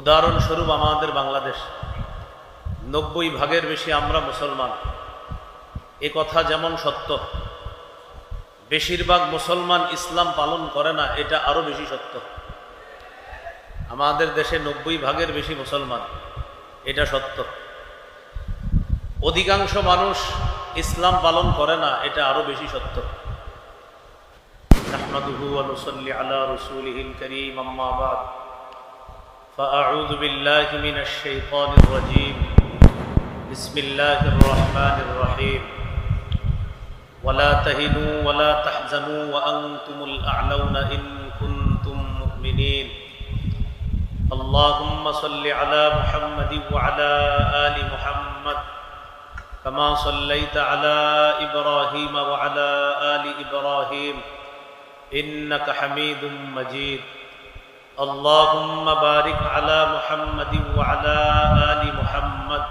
উদাহরণস্বরূপ আমাদের বাংলাদেশ 90% বেশি আমরা মুসলমান। এ কথা যেমন সত্য, বেশিরভাগ মুসলমান ইসলাম পালন করে না, এটা আরো বেশি সত্য। আমাদের দেশে 90% বেশি মুসলমান, এটা সত্য। অধিকাংশ মানুষ ইসলাম পালন করে না, এটা আরো বেশি সত্য। নাহমাদুহু ওয়া নুসাল্লি আলা রাসূলিহিল কারীম, আম্মা বা'দ। فأعوذ بالله من الشيطان الرجيم. بسم الله الرحمن الرحيم. ولا تهنوا ولا تحزنوا وأنتم الأعلون إن كنتم مؤمنين. اللهم صل على محمد وعلى آل محمد كما صليت على إبراهيم وعلى آل إبراهيم إنك حميد مجيد. اللهم بارك على محمد وعلى آل محمد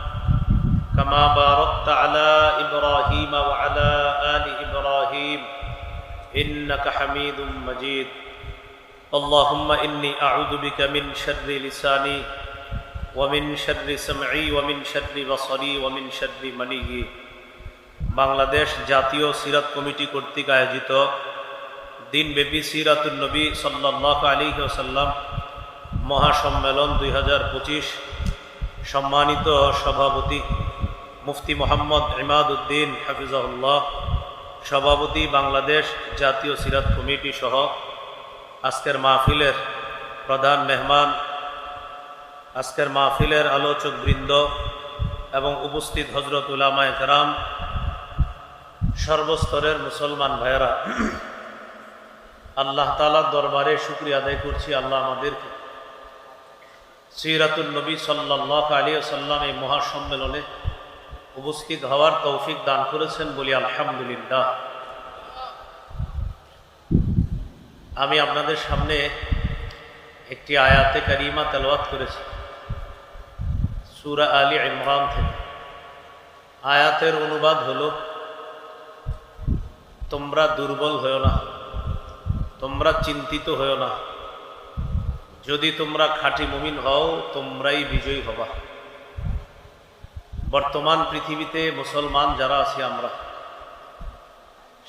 كما باركت على إبراهيم وعلى آل إبراهيم إنك حميد مجيد. اللهم إني أعوذ بك من شر لساني ومن شر سمعي ومن شر بصري ومن شر مني. বাংলাদেশ জাতীয় সিরাত কমিটি কর্তৃক আয়োজিত দিনব্যাপী সিরাতুন নবী সাল্লাল্লাহু আলাইহি ওয়াসাল্লাম মহাসম্মেলন 2025, সম্মানিত সভাপতি মুফতি মোহাম্মদ ইমাদউদ্দিন হাফিজাহুল্লাহ, সভাপতি বাংলাদেশ জাতীয় সিরাত কমিটি সহ আজকের মাহফিলের প্রধান মেহমান, আজকের মাহফিলের আলোচক বৃন্দ এবং উপস্থিত হযরত উলামায়ে কেরাম, সর্বস্তরের মুসলমান ভাইয়েরা, আল্লাহ তাআলার দরবারে শুকরিয়া আদায় করছি। আল্লাহ আমাদেরকে সিরাতুন নবী সাল্লাল্লাহু আলাইহি ওয়াসাল্লাম এই মহাসম্মেলনে উপস্থিত হওয়ার তৌফিক দান করেছেন, বলি আলহামদুলিল্লাহ। আমি আপনাদের সামনে একটি আয়াতে কারিমা তেলাওয়াত করেছি সূরা আলী ইমরান থেকে। আয়াতের অনুবাদ হলো, তোমরা দুর্বল হও না, তোমরা চিন্তিত হও না, যদি তোমরা খাঁটি মুমিন হও তোমরাই বিজয়ী হবা। বর্তমান পৃথিবীতে মুসলমান যারা আছি আমরা,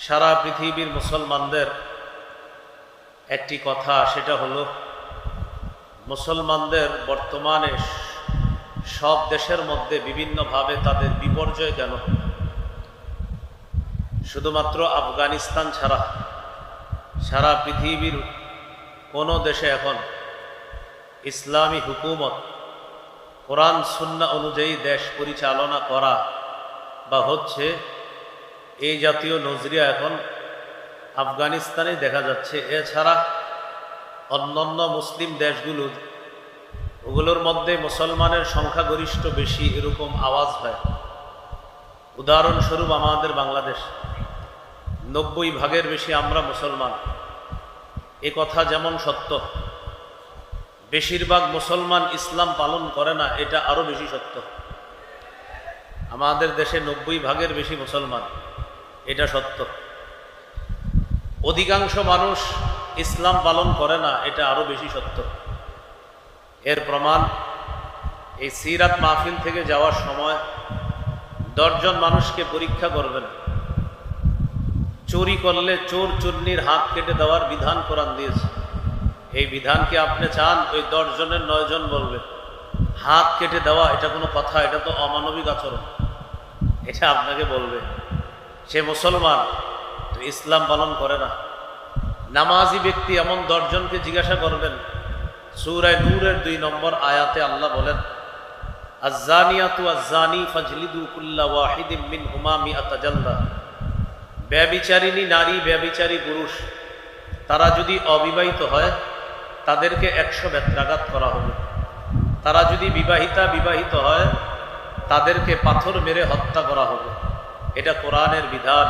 সারা পৃথিবীর মুসলমানদের একটি কথা, সেটা হলো মুসলমানদের বর্তমানে সব দেশের মধ্যে বিভিন্নভাবে তাদের বিপর্যয় কেন? শুধুমাত্র আফগানিস্তান ছাড়া সারা পৃথিবীর কোনো দেশে এখন ইসলামী হুকুমত, কোরআন সুন্নাহ অনুযায়ী দেশ পরিচালনা করা বা হচ্ছে, এই জাতীয় নজরিয়া এখন আফগানিস্তানে দেখা যাচ্ছে। এছাড়া অন্যান্য মুসলিম ওগুলোর মধ্যে মুসলমানের সংখ্যাগরিষ্ঠ বেশি, এরকম আওয়াজ হয়। উদাহরণস্বরূপ আমাদের বাংলাদেশ 90% বেশি আমরা মুসলমান। এ কথা যেমন সত্য, বেশিরভাগ মুসলমান ইসলাম পালন করে না, এটা আরো বেশি সত্য। আমাদের দেশে 90% বেশি মুসলমান, এটা সত্য। অধিকাংশ মানুষ ইসলাম পালন করে না, এটা আরো বেশি সত্য। এর প্রমাণ, এই সিরাত মাহফিল থেকে যাওয়ার সময় 10 জন মানুষকে পরীক্ষা করবেন। চুরি করলে চোর চুন্নির হাত কেটে দেওয়ার বিধান কোরআন দিয়েছে। এই বিধান কি আপনি চান ওই 10 জনের 9 জন বলবে হাত কেটে দেওয়া এটা কোনো কথা? এটা তো অমানবিক আচরণ। এটা আপনাকে বলবে সে মুসলমান, তো ইসলাম পালন করে না। নামাজি ব্যক্তি এমন 10 জনকে জিজ্ঞাসা করবেন। সূরা নূরের 2 নম্বর আয়াতে আল্লাহ বলেন, আয-যানিয়াতু আয-যানি ফাজলিদু কুল্লা ওয়াহিদিম মিনহুমা মিআতা জালদা। ব্যভিচারিণী নারী, ব্যভিচারী পুরুষ, তারা যদি অবিবাহিত হয় তাদেরকে 100 বেত্রাঘাত করা হবে। তারা যদি বিবাহিত হয় তাদেরকে পাথর মেরে হত্যা করা হবে। এটা কোরআনের বিধান।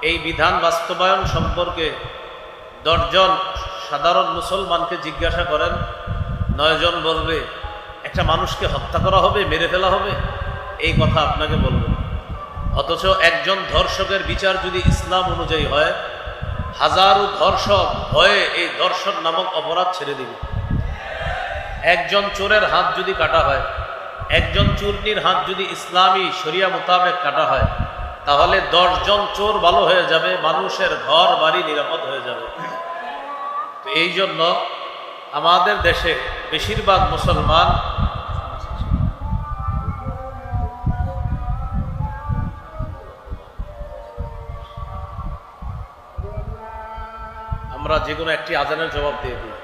এই বিধান বাস্তবায়ন সম্পর্কে 10 জন সাধারণ মুসলমানকে জিজ্ঞাসা করেন, 9 জন বলবে একটা মানুষকে হত্যা করা হবে, মেরে ফেলা হবে, এই কথা আপনাকে বলবে। অথচ একজন ধর্ষকের বিচার যদি ইসলাম অনুযায়ী হয়, হাজারো ধর্ষক ভয়ে এই ধর্ষণ নামক অপরাধ ছেড়ে দিবে। একজন চোরের হাত যদি কাটা হয়, একজন চূর্ণির হাত যদি ইসলামী শরিয়া মোতাবেক কাটা হয়, তাহলে 10 জন চোর ভালো হয়ে যাবে, মানুষের ঘর বাড়ি নিরাপদ হয়ে যাবে। তো এই জন্য আমাদের দেশে বেশিরভাগ মুসলমান আমরা যে কোনো একটি আজানের জবাব দিয়ে দিই।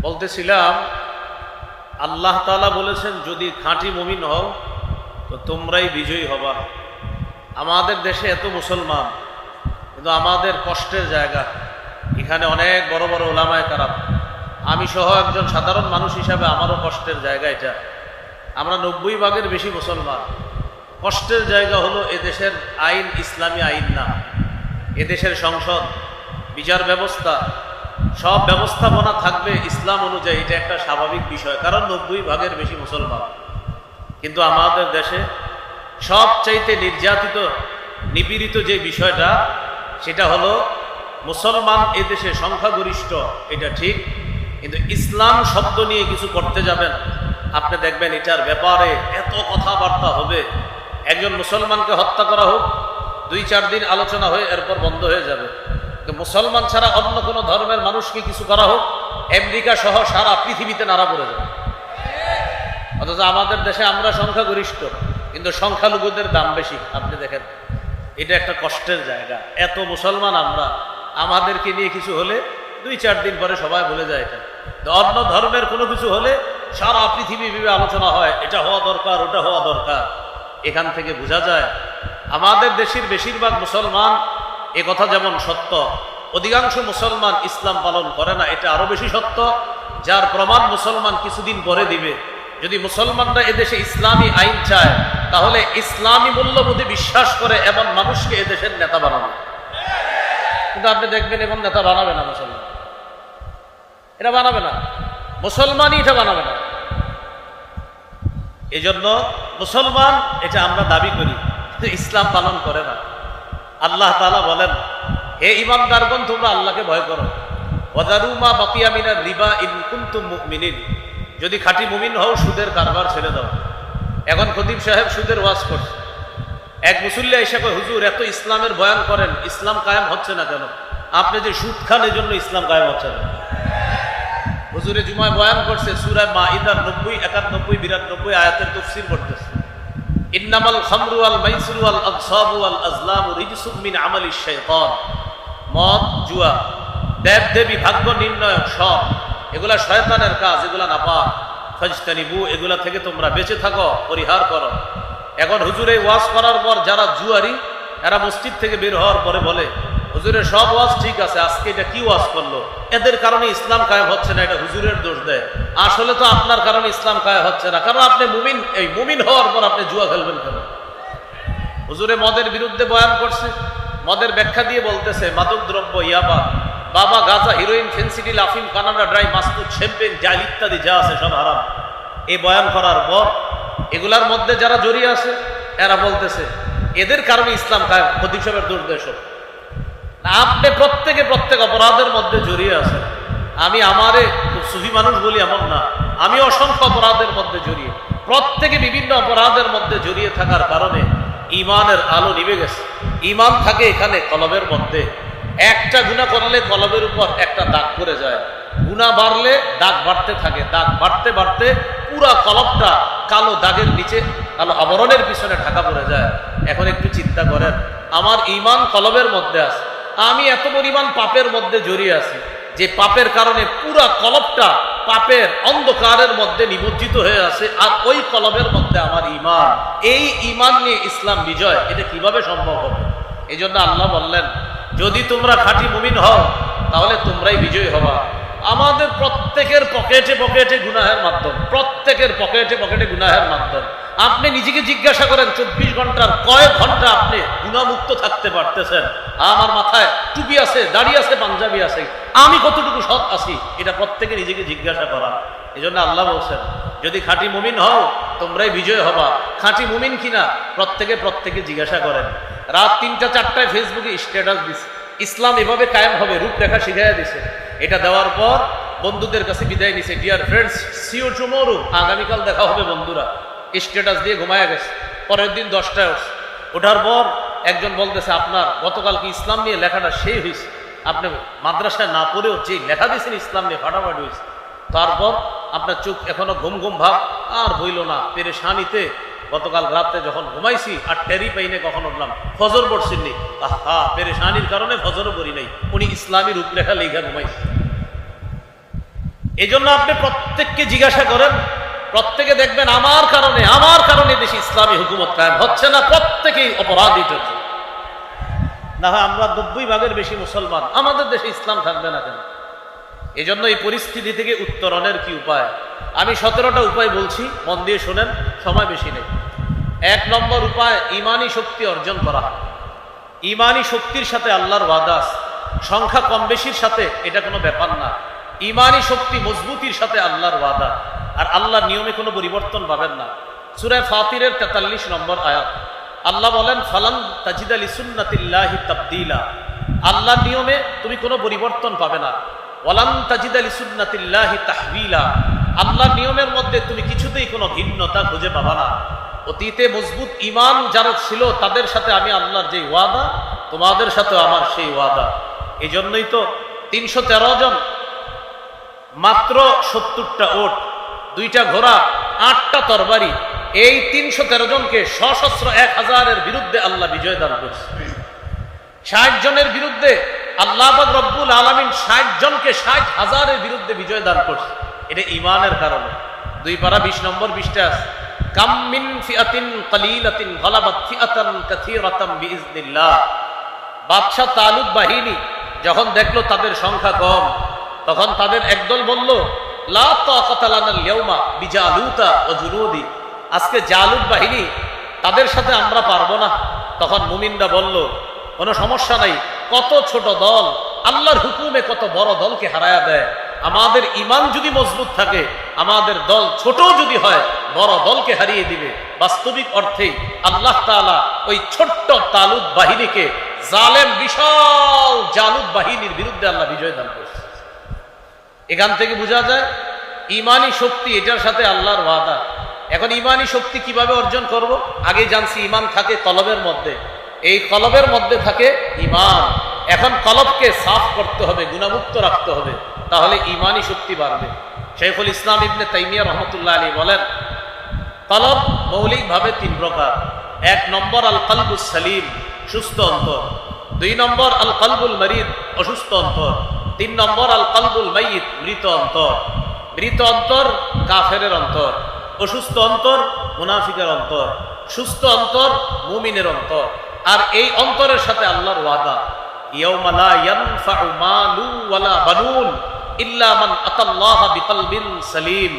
বলতেছিলাম, আল্লাহ তাআলা বলেছেন যদি খাঁটি মুমিন হও তো তোমরাই বিজয়ী হবা। আমাদের দেশে এত মুসলমান, কিন্তু আমাদের কষ্টের জায়গা, এখানে অনেক বড় বড় ওলামায়ে কেরাম, আমি সহ একজন সাধারণ মানুষ হিসাবে আমারও কষ্টের জায়গা এটা। আমরা 90 ভাগের বেশি মুসলমান। কষ্টের জায়গা হলো এদেশের আইন ইসলামী আইন না, এদেশের সংসদ, বিচার ব্যবস্থা, সব ব্যবস্থাপনা থাকবে ইসলাম অনুযায়ী, এটা একটা স্বাভাবিক বিষয়, কারণ 90 ভাগের বেশি মুসলমান। কিন্তু আমাদের দেশে সবচাইতে নির্যাতিত নিপীড়িত যে বিষয়টা, সেটা হলো মুসলমান এদেশে সংখ্যাগরিষ্ঠ, এটা ঠিক, কিন্তু ইসলাম শব্দ নিয়ে কিছু করতে যাবেন, আপনি দেখবেন এটার ব্যাপারে এত কথাবার্তা হবে। একজন মুসলমানকে হত্যা করা হোক, 2-4 দিন আলোচনা হয়ে এরপর বন্ধ হয়ে যাবে। মুসলমান ছাড়া অন্য কোনো ধর্মের মানুষকে কিছু করা হোক, আমেরিকা সহ সারা পৃথিবীতে নাড়া পড়ে যাবে। অথচ আমাদের দেশে আমরা সংখ্যাগরিষ্ঠ, কিন্তু সংখ্যালঘুদের দাম বেশি। আপনি দেখেন, এটা একটা কষ্টের জায়গা। এত মুসলমান আমরা, আমাদেরকে নিয়ে কিছু হলে 2-4 দিন পরে সবাই ভুলে যায় এটা। তো অন্য ধর্মের কোনো কিছু হলে সারা পৃথিবীব্যাপী আলোচনা হয়, এটা হওয়া দরকার, ওটা হওয়া দরকার। এখান থেকে বোঝা যায় আমাদের দেশের বেশিরভাগ মুসলমান, এ কথা যেমন সত্য, অধিকাংশ মুসলমান ইসলাম পালন করে না, এটা আরো বেশি সত্য, যার প্রমাণ মুসলমান কিছুদিন পরে দিবে। যদি মুসলমানরা এদেশে ইসলামী আইন চায়, তাহলে ইসলামী মূল্যবোধে বিশ্বাস করে এমন মানুষকে এদেশের নেতা বানাবে। কিন্তু আপনি দেখবেন এমন নেতা বানাবে না মুসলমান, এটা বানাবে না, মুসলমানই এটা বানাবে না। এই জন্য মুসলমান এটা আমরা দাবি করি, কিন্তু ইসলাম পালন করে না। আল্লাহ তাআলা বলেন, হে ঈমানদারগণ, তোমরা আল্লাহকে ভয় করো। ওয়াদারু মা বাকিয়া মিনার রিবা ইন কুনতুম মুমিনিন, যদি খাঁটি মুমিন হও সুদের কারবার ছেড়ে দাও। এখন খতিব সাহেব সুদের ওয়াজ করছে, এক মুসল্লি এসে কয়, হুজুর এত ইসলামের বয়ান করেন, ইসলাম কায়েম হচ্ছে না কেন? আপনি যে সুদ খান এই জন্য ইসলাম কায়েম হচ্ছে না। হুজুরে জুমায় বয়ান করছে, সূরা মাইদার 90, 91, 92 আয়াতের তাফসীর করতেছে, ইন্নামাল খামরু ওয়াল মাইসিরু ওয়াল আনসাবু ওয়াল আজলামু রিজসুম মিন আমালিশ শাইতান। মদ, জুয়া, দেব দেবী, ভাগ্য নির্ণয়ক, সব এগুলা শয়তানের কাজ, এগুলা নাপাক। ফাজতানিবু, এগুলা থেকে তোমরা বেঁচে থাকো, পরিহার করো। এখন হুজুরে ওয়াজ করার পর যারা জুয়ারি, এরা মসজিদ থেকে বের হওয়ার পরে বলে, হুজুরের সব ওয়াজ ঠিক আছে, আজকে এটা কি ওয়াজ করলো, এদের কারণে ইসলাম কায়েম হচ্ছে না, এটা হুজুরের দোষ দেয়। আসলে তো আপনার কারণে ইসলাম কায়েম হচ্ছে না, কারণ আপনি মুমিন। এই মুমিন হওয়ার পর আপনি জুয়া খেলবেন কেন? হুজুরে মদের বিরুদ্ধে বয়ান করছে, মদের ব্যাখ্যা দিয়ে বলতেছে, মাদক দ্রব্য, ইয়াবা, বাবা, গাঁজা, হিরোইন, ফেন্সিডিল, আফিম, কানাডা ড্রাই, মাস্তুদ, শ্যাম্পেন, জাল ইত্যাদি যা আছে সব হারাম। এই বয়ান করার পর এগুলার মধ্যে যারা জড়িয়ে আছে, এরা বলতেছে এদের কারণে ইসলাম কায়েম। খতিব সাহেবের দোষ দেশ আপনি প্রত্যেক অপরাধের মধ্যে জড়িয়ে আছেন। আমি আমারে সুফি মানুষ বলি এমন না, আমি অসংখ্য অপরাধের মধ্যে জড়িয়ে, প্রত্যেকে বিভিন্ন অপরাধের মধ্যে জড়িয়ে থাকার কারণে ইমানের আলো নিভে গেছে। ইমান থাকে এখানে কলবের মধ্যে। একটা গুনাহ করলে কলবের উপর একটা দাগ পড়ে যায়, গুনাহ বাড়লে দাগ বাড়তে থাকে, দাগ বাড়তে বাড়তে পুরা কলবটা কালো দাগের নিচে, কালো আবরণের পিছনে ঢাকা পড়ে যায়। এখন একটু চিন্তা করেন, আমার ইমান কলবের মধ্যে আছে, আমি এত পরিমাণ পাপের মধ্যে জড়িয়ে আছি যে পাপের কারণে পুরা কলবটা পাপের অন্ধকারের মধ্যে নিমজ্জিত হয়ে আছে, আর ওই কলবের মধ্যে আমার ইমান। এই ইমান নিয়ে ইসলাম বিজয়, এটা কিভাবে সম্ভব হবে? এই জন্য আল্লাহ বললেন, যদি তোমরা খাঁটি মুমিন হও তাহলে তোমরাই বিজয়ী হবা। আমাদের প্রত্যেকের পকেটে পকেটে গুনাহের মাধ্যম, প্রত্যেকের পকেটে পকেটে গুনাহের মাধ্যম। আপনি নিজেকে জিজ্ঞাসা করেন, 24 ঘন্টার কয়েক ঘন্টা আপনি গুনাহমুক্ত থাকতে পারতেছেন? আমার মাথায় টুপি আছে, দাড়ি আছে, পাঞ্জাবি আছে, আমি কতটুকু সৎ আছি? এটা প্রত্যেকে নিজেকে জিজ্ঞাসা করা। এই জন্য আল্লাহ বলছেন, যদি খাঁটি মুমিন হও তোমরাই বিজয় হবা। খাঁটি মুমিন কিনা প্রত্যেকে জিজ্ঞাসা করেন। রাত 3টা 4টায় ফেসবুকে স্ট্যাটাস দিছে, ইসলাম এভাবে কায়েম হবে, রূপরেখা শিখাইয়া দিছে। এটা দেওয়ার পর বন্ধুদের কাছে বিদায় নিছে, dear friends, see you tomorrow, আগামীকাল দেখা হবে বন্ধুরা। স্ট্যাটাস দিয়ে ঘুমায়া গেছে। পরের দিন 10টায় উঠছে, ওঠার পর একজন বলতেছে, আপনার গতকাল কি ইসলাম নিয়ে লেখাটা সেই হয়েছে, আপনি মাদ্রাসায় না পড়েও যে লেখা দিয়েছেন ইসলাম নিয়ে ফাটাফাটি হয়েছে। তারপর আপনার চোখ এখনো ঘুম ঘুম ভাব, আর হইল না, পেরেশানিতে গতকাল রাতে যখন ঘুমাইছি আর টেরি পাইনে কখন উঠলাম, ফজর পড়ছিনি, আহা পেরেশানির কারণে ফজরও পড়ি নাই, উনি ইসলামী রূপরেখা লেখা ঘুমাইছে। এই জন্য আপনি প্রত্যেককে জিজ্ঞাসা করেন, প্রত্যেকে দেখবেন আমার কারণে দেশে ইসলামী হুকুমত কায়েম হচ্ছে না। প্রত্যেকেই অপরাধী হচ্ছে না হয় আমরা 90 ভাগের বেশি মুসলমান, আমাদের দেশে ইসলাম থাকবে না কেন? এই জন্য এই পরিস্থিতি থেকে উত্তরণের কি উপায়? আমি 17টা উপায় বলছি, মন দিয়ে শোনেন, সময় বেশি নেই। 1 নম্বর উপায়, ইমানি শক্তি অর্জন করা। ইমানি শক্তির সাথে আল্লাহর ওয়াদা আছে, সংখ্যা কম বেশির সাথে এটা কোনো ব্যাপার না। ইমানি শক্তি মজবুতির সাথে আল্লাহর ওয়াদা, আর আল্লাহর নিয়মে কোনো পরিবর্তন পাবেন না। সূরা ফাতিরের 43 নম্বর আয়াত, আল্লাহ বলেন, ফালান তাজিদা লিসুন্নাতিল্লাহি তাবদীলা, আল্লাহর নিয়মে তুমি কোনো পরিবর্তন পাবে না। ওয়ালান তাজিদা লিসুন্নাতিল্লাহি তাহওয়িলা, আল্লাহর নিয়মের মধ্যে তুমি কিছুতেই কোনো ভিন্নতা খুঁজে পাবা না। অতীতে মজবুত ইমান যারা ছিল তাদের সাথে আমি আল্লাহর যে ওয়াদা, তোমাদের সাথে আমার সেই ওয়াদা। এই জন্যই তো 313 জন, মাত্র 70টা ওট, 2টা ঘোড়া, 8টা তরবারি, এই 313 জনকে সশস্ত্র 1000-এর বিরুদ্ধে আল্লাহ বিজয় দান করছে। 60 জনের বিরুদ্ধে আল্লাহ পাক রব্বুল আলামিন 60 জনকে 60,000-এর বিরুদ্ধে বিজয় দান করছে। এটা ইমানের কারণে। 2 পারা 20 নম্বর পৃষ্ঠা আছে, কাম মিন ফিআতিন কালিলাতিন গালাবাত ফিআতান কাসীরাতাম বিইজনিল্লাহ। বাদশা তালুত বাহিনী যখন দেখলো তাদের সংখ্যা কম, তখন তাদের একদল বলল, লা তাকাতা লানাল ইয়াউমা বিজালুতা ওয়া জুনুদি, আজকে জালুত বাহিনী, তাদের সাথে আমরা পারবো না। তখন মুমিনরা বলল, কোনো সমস্যা নাই, কত ছোট দল আল্লাহর হুকুমে কত বড় দলকে হারায়া দেয়। আমাদের ইমান যদি মজবুত থাকে, আমাদের দল ছোট যদি হয়, বড় দলকে হারিয়ে দিবে। বাস্তবিক অর্থেই আল্লাহ তাআলা ওই ছোট্ট তালুত বাহিনীকে জালেম বিশাল জালুত বাহিনীর বিরুদ্ধে আল্লাহ বিজয় দান করছে। এখান থেকে বোঝা যায় ইমানি শক্তি, এটার সাথে আল্লাহর ওয়াদা। এখন ইমানি শক্তি কিভাবে অর্জন করব? আগে জানছি ইমান থাকে কলবের মধ্যে, এই কলবের মধ্যে থাকে ইমান। এখন কলবকে সাফ করতে হবে, গুনাহমুক্ত রাখতে হবে, তাহলে ইমানি শক্তি বাড়বে। শাইখুল ইসলাম ইবনে তাইমিয়া রহমতুল্লাহ আলাইহি বলেন, কলব মৌলিকভাবে 3 প্রকার। 1 নম্বর আল কলবুস সালিম, সুস্থ অন্তর। 2 নম্বর আল কলবুল মারিদ, অসুস্থ অন্তর। 3 নম্বর আল কলবুল মাইয়িত, মৃত অন্তর। মৃত অন্তর কাফেরের অন্তর, অসুস্থ অন্তর মুনাফিকের অন্তর, সুস্থ অন্তর মুমিনের অন্তর। আর এই অন্তরের সাথে আল্লাহর ওয়াদা, ইয়াউমা লা ইয়ানফাউ মালু ওয়ালা বানুন ইল্লা মান আতাল্লাহা বিকলবিন সালিম,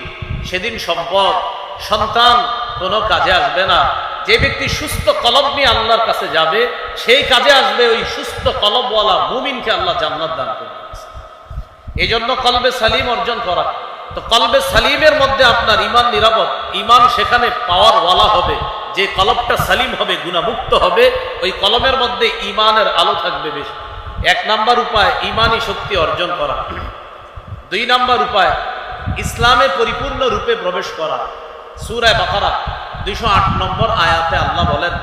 সেদিন সম্পদ সন্তান কোনো কাজে আসবে না। যে ব্যক্তি সুস্থ কলব নিয়ে আল্লাহর কাছে যাবে, সেই কাজে আসবে ওই সুস্থ কলবওয়ালা মুমিনকে আল্লাহ জান্নাত দান করবে। এই জন্য কলবে সালিম অর্জন করা। তো কলবে সালিমের মধ্যে আপনার ইমান নিরাপদ, ইমান সেখানে পাওয়ার ওয়ালা হবে যে কলবটা সালিম হবে, গুনাহমুক্ত হবে, ওই কলমের মধ্যে ঈমানের আলো থাকবে বেশি। 1 নাম্বার উপায় ঈমানি শক্তি অর্জন করা। 2 নাম্বার উপায় ইসলামে পরিপূর্ণ রূপে প্রবেশ করা। সূরা বাকারা 208 নম্বর আয়াতে আল্লাহ বলেন,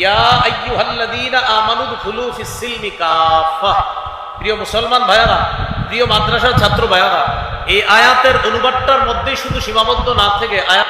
ইয়া আইয়ুহাল্লাযীনা আমানু দুখুলু ফিস সিলমি কাফা। প্রিয় মুসলমান ভাইয়ারা, প্রিয় মাদ্রাসার ছাত্র ভাইয়ারা, এই আয়াতের অনুবাদটার মধ্যেই শুধু সীমাবদ্ধ না থেকে আয়াত